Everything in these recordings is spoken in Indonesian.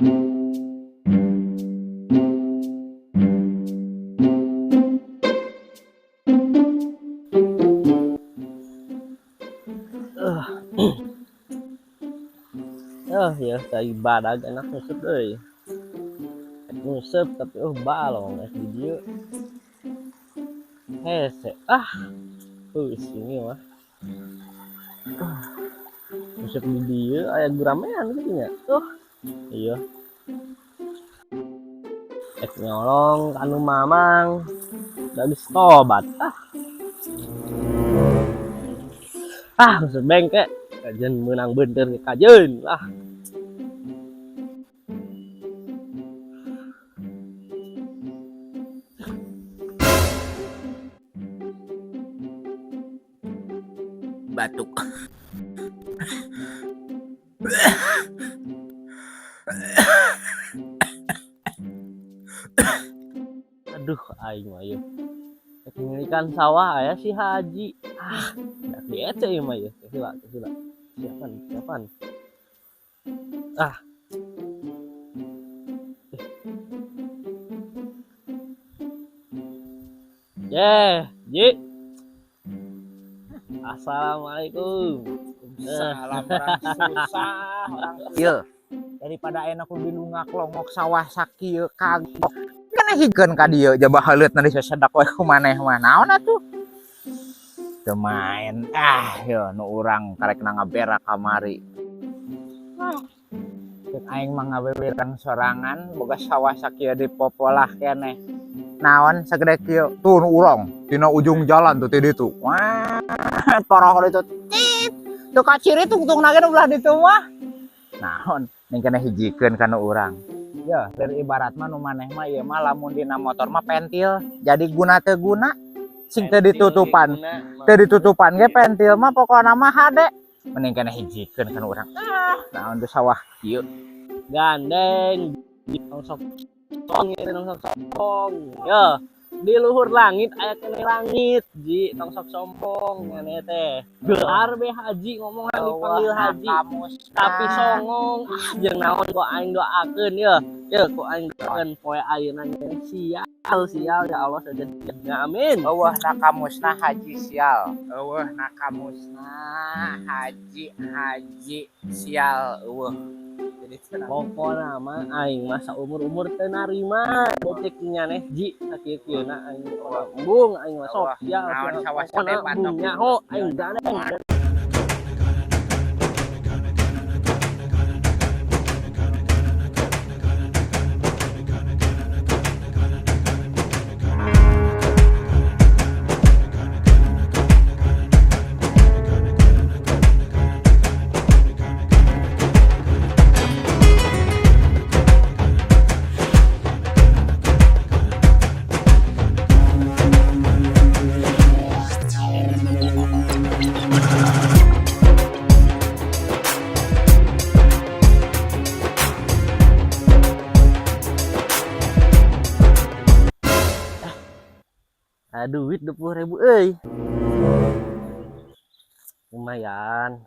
Ya saya badag enak ngusep euy. Ngusep tapi balong di dieu. Hese ini mah. Ngusep di dieu aya guramean kitu nya. Iya. Nyolong anu mamang da geus tobat. Ngusep bengke kajeun meunang beunteur ke kajeun batuk. Aduh aing mah ieu. Ikan sawah aya si Haji. Dak diece ieu mah ieu. Sila. Siapan. Ji. Assalamualaikum. Salam orang susah orang kieu. Daripada enak kudu ngaklongok sawah sakieu kagok. Kana hikeun ka dieu jaba haleutna disasedak we ku maneh mah. Naon atuh? Teu main. Nu urang karekna ngaberak kamari. Cek aing mah ngabeberan sorangan boga sawah sakieu dipopolah keneh. Naon sagede kieu? Tuh nu urang tina ujung jalan tuh ti ditu. Wah, paroh ditu. Tuh kaciri tungtung nage ulah ditu mah. Naon ning keneh hijikeun kana urang. Ya, dari ibarat mah nu maneh mah ieu mah lamun dina motor mah pentil. Jadi guna teu guna sing teu ditutupan. Teu ditutupan ge pentil mah pokona mah hade. Mending keneh hijikeun kana urang. Naon teu sawah kieu. Gandeng tong sok sombong. Ya, di luhur langit aya keneh langit, Ji, tong sok sombong ngene teh. Gelar be Haji ngomongan dipanggil Haji. Tapi songong jeung naon ku aing doakeun ya. Ku aing doakeun poe ayeuna sial ya Allah saja. Amin. Eueuh nakamusna Haji sial. Eueuh nakamusna Haji sial eueuh. Pokona mah aing mah saumur-umur teu narima detik nyaneh Ji sakieu-kieuna aing embung aing mah sok sial sawah sate patok nyaho aing gandeng. Duit 20.000 euy. Lumayan.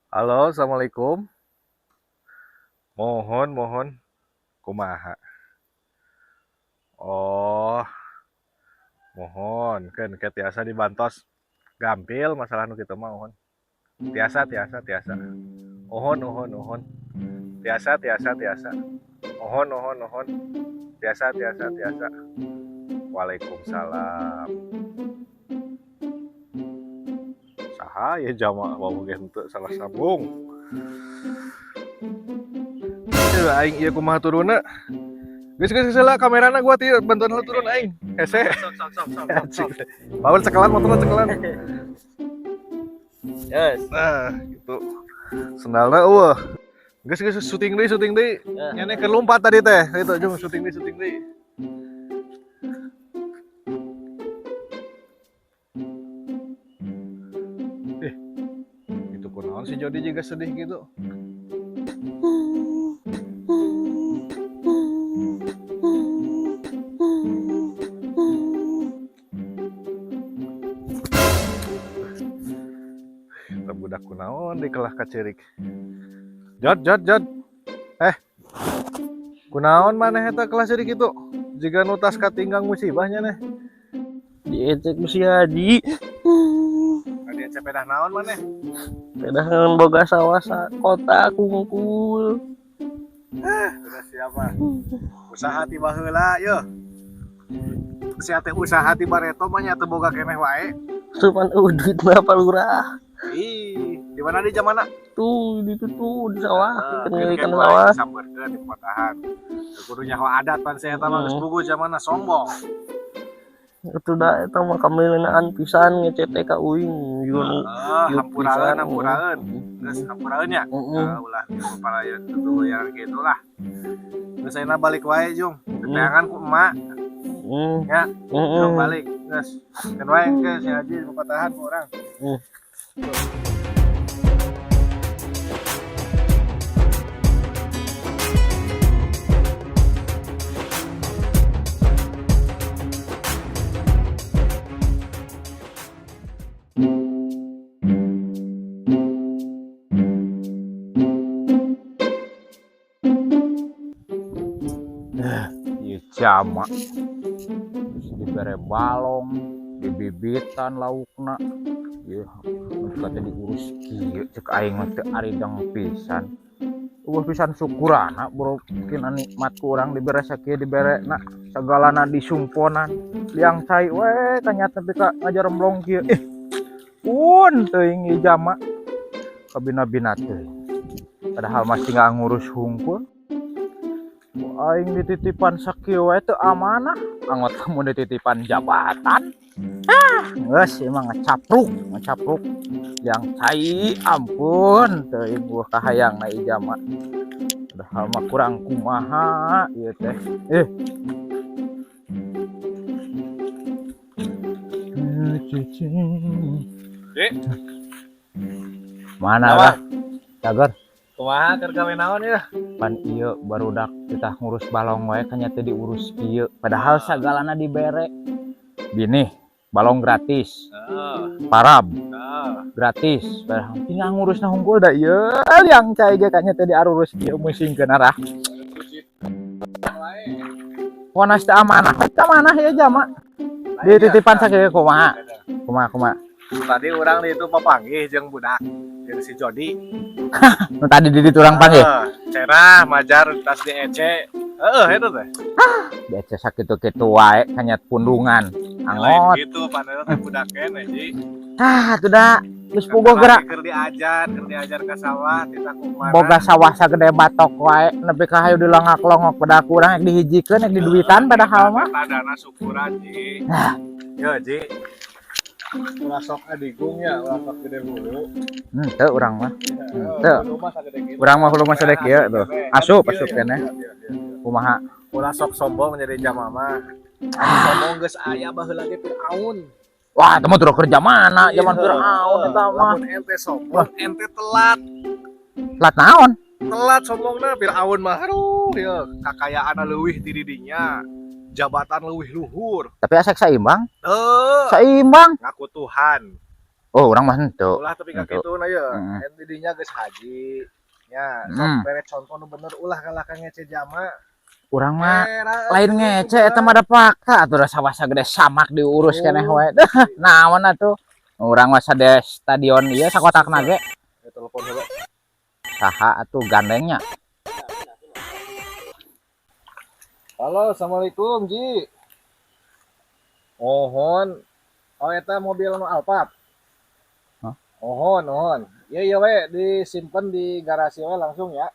Halo, assalamualaikum. Mohon kumaha. Mohon kan tiasa dibantos gampil masalah nu kitu mah mohon. Tiasa. Ohon. Tiasa. Ohon. Tiasa. Waalaikumsalam. Saha ya jama wau ge henteu salah sambung. Aing ieu kumaha turunna? Geus heula kamerana gua ti bantuan heula turun aing. Hese. Sok. Bawa cekelan motorna cekelan. Yes. Nah, gitu. Sendalna eueuh. Geus syuting deui. Nyane keur lompat tadi teh. Itu jeung syuting deui. si Jody juga sedih gitu. Budak kunaon dikelah kacirik. Jod. Kunaon maneh eta kelas cirik itu? Jika nutas katinggang musibahnya nih. Diecek si Haji. Ada cepedah naon maneh? Pedahan boga sawah kota kungkul. Udah siapa? Usaha ti baheula yeuh. Sia teh usaha ti bareto mah nya teu boga keneh wae. Cuman duit mah palurah. Ih, di mana di zamana? Tuh di sawah, Ikan sawah. Sambeurkeun di potahan. Kudu nyaho adat pan saya eta mah geus bugu zamana sombong. Itu dah eta mah kamileunaan pisan ngecete ka uing yun. Hampuraeun. Geus hampuraeun nya. Ulah para ya tuh yang gitu lah. Geus ayeuna balik wae Jung. Teteangan ku emak. Ya. Jung balik. Geus. Kan wae geus si Haji di potahan ku urang. Ieu jama. Terus dibere balong, dibibitan laukna. Ieu kata diurus kieu cek aing mah teu aridang pisan. Eueuh pisan syukurana bro, mungkin nikmat ku urang dibere sakieu diberena sagalana disumponan. Liang cai we kanyata teh ka ngajaremblong kieu. Pun teuing ieu jama. Kabina-bina teuing. Padahal masih nggak ngurus hungkul. Aing dititipan sakieu wae teu amanah, anggot kamu dititipan jabatan. Geus emang ngecapruk. Yang cai ampun teuing buah kahayangna ieu jama. Padahal mah kurang kumaha ieu teh. Dek. Mana lah? Cager. Kumaha keur gawe naon ya? Pan ieu barudak kita ngurus balong wae kanya teu diurus kieu. Padahal sagalana dibere. Bini, balong gratis. Parab gratis. Padahal tinggal ngurusna hungkul da ieu yang cai ge kanya teu diarurus kieu musingkeun arah. Ponas teu amanah. Teu amanah ya jama. Dititipan sakieu kumaha? Kumaha? Tadi orang di itu papanggih jeung budak jeung si Jody. Nu tadi di diturang panggil. Cerah majar tas di ece. Eta teh. Biasa sakitu-kitu wae kanyat pundungan. Angot. Gitu padahal teh budak keneh ji. Tuh da geus puguh gerak. Keur diajar ka sawah kita kumaha. Boga sawah sagede batok wae nepi ka hayu dilongak-longok pada kurang rek dihijikeun rek diduitan padahal mah. Tadana syukuran ji. Yo ji. Ulah sok adigung ya, ulah sok gede hulu. Teu urang mah. Teu. Urang mah hulu mah sadek ieu tuh. Asup keneh. Kumaha? Ulah sok sombong jadi jamama. Sombong geus aya baheula ge Firaun. Wah, teu mah teu kerja mana zaman Firaun eta mah. Lamun ente sombong, ente telat. Telat naon? Telat sombongna Firaun mah aduh ya kakayaanna leuwih ti didinya. Jabatan leuwih luhur. Tapi asek saimbang? Saimbang. Ngaku Tuhan. Oh, urang mah henteu. Ulah tapi ka kituna ya. Ente didinya geus haji. Ya, sok bere contoh nu bener ulah kalah ka ngece jama. Urang mah lain ngece eta mah da paka atuh da sawah sagede samak diurus keneh wae. Naon atuh? Urang mah sade stadion ieu sakotakna ge. Telepon heula. Saha atuh gandengnya? Halo, assalamualaikum Ji. Ohon. Oh eta mobil nu Alphard. Hah? Ohon. Iya we disimpen di garasi we langsung ya.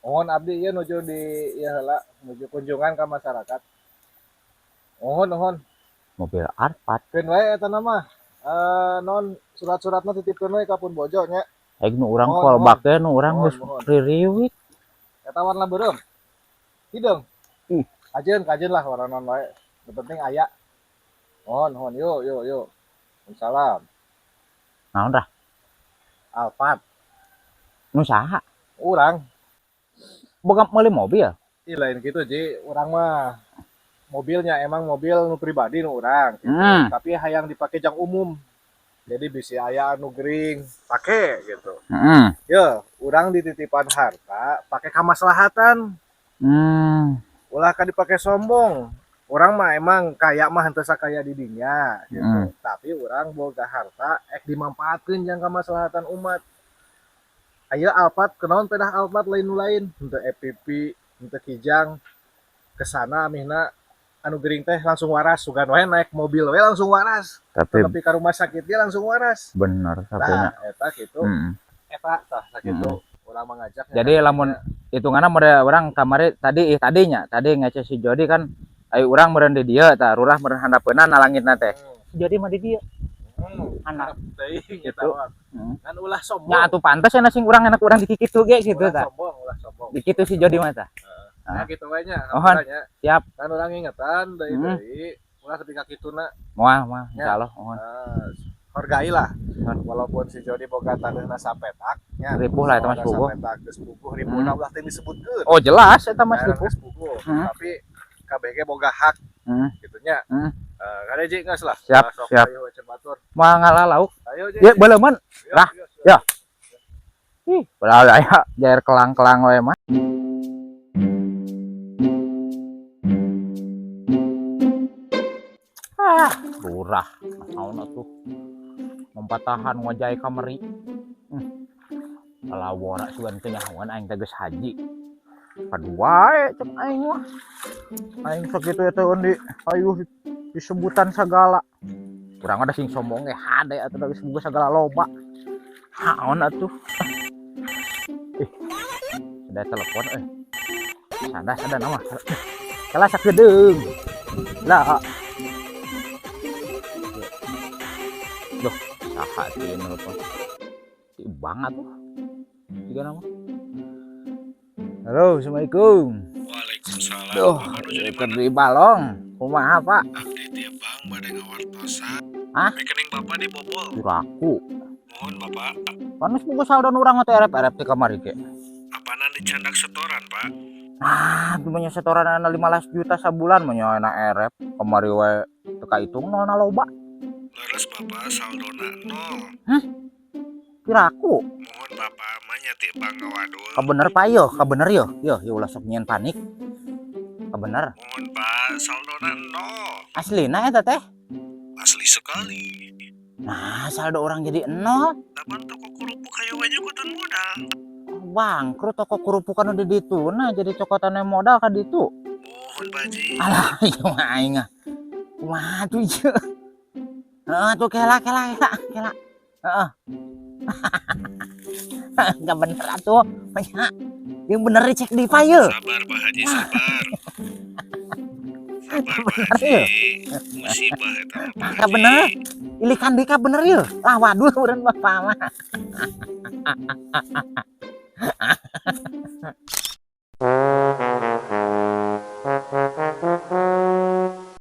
Ohon abdi ieu nuju di ieu heula, nuju kunjungan ka masyarakat. Ohon. Mobil Alphard. Keun wae eta nama. Non surat-suratna titipkeun we ka Pun Bojo nya. Aing nu urang kolbak teh nu urang geus ririwit. Eta warna beureum. Hideung. Kajeun lah warna non wae. Nu penting aya. Hon, yuk. Salam. Naon dah? Alphard. Nusaha. Urang Boga meuli mobil. ih lain gitu Ji, urang mah mobilnya emang mobil nu pribadi nu urang gitu. Tapi hayang dipakai jang umum. Jadi bisa aya anu gering pake gitu. Ya, urang dititipan harta pakai kamaslahatan. Ulah kan dipakai sombong. Orang mah emang kaya mah henteu sakaya di dinya gitu. Tapi orang boga harta ek dimanfaatkeun jang kamaslahatan umat. Aya Alphard kenaon pedah Alphard lain-lain henteu EPP, henteu kijang kesana amihna anu gering teh langsung waras sugan wae naik mobil we langsung waras. Tapi ka rumah sakit dia langsung waras. Bener sapenya. Nah, eta kitu. Eta tah sakitu. Urang mangajak. Jadi lamun hitunganna meureun urang kamari tadinya ngece si Jody kan ayo urang meureun di dieu tah rurah meureun handapeunna nalangitna teh. Si Jody mah di dieu. Anak teuing eta mah. Kan ulah sombong. Nya atuh pantes cenah sing urang enak urang dikikitu ge gitu tah. Ulah sombong. Dikitu si Jody mah tah. Nah, gitu we nya. Siap. Kan urang ingetan deui ulah ketika kituna. Moal insyaallah. Hargailah. Walaupun si Jody boga taneuhna sapetak nya. Ripuh lah eta mah puguh. Sapetak geus puguh ripuna ulah teu disebutkeun. Oh jelas eta mah ripuh. Tapi KBG boga hak gitu nya. Kada Ji geus lah. Siap. Ayo batur. Moal ngalauk. Ayo Ji. Ye beuleumn. Rah. Ya. Ih, padahal aya jair kelang-kelang we mah. Lurah, naon atuh. Mempatahan wajai kamari. Kalawora sugan teh nyahoan aing teh geus haji. Kadua cek aing mah. Aing sakitu eta di ayo disebutan segala. Kurang ada sing sombong ge hade atuh geus boga segala loba. Naon atuh. Ada telepon Sada nama. Kelas sakedeung. Lah. Duh, saha teh nelpon. Ti banget tuh. Tiga nama. Halo, Assalamualaikum. Waalaikumsalam. Duh, di balong. Kumaha, Pak? Update ya Bang, bade ngawartosan. Hah? Rekening Bapak dibobol. Kiraku. Mohon Bapak. Panas boga saldo urang teh erep-erep ti kamari ge. Apanan dicandak setoran, Pak? Ah, punya setoran 15 juta sebulan mah nya enak erep. Kamari we teu kahitung nolna loba. Leres Bapak saldona 0. Kiraku. Mohon Bapak manyati Bang ngawadul. Kabener Pak yo, kabener yo. Yo ulah sok nyen panik. Kabener. Mohon Pak saldona 0. Aslina eta teh. Asli sekali. Nah, saldo orang jadi 0. Tapan toko kerupuk hayu we nyukutan modal. Bangkrut toko kerupukan udah ditu. Nah, jadi cokotannya modal ka ditu. Mohon Baji. Alah, ieu mah aing. Kumaha tuh ieu? Heeh, tuh kela. Heeh. Enggak bener atuh. Yang bener dicek di file. Sabar Pak Haji, sabar. Sabar Pak Bener Haji. ya? Musibah eta Pak Haji. Ka bener. Ilikan deka bener ya. Lah waduh urang bapak mah.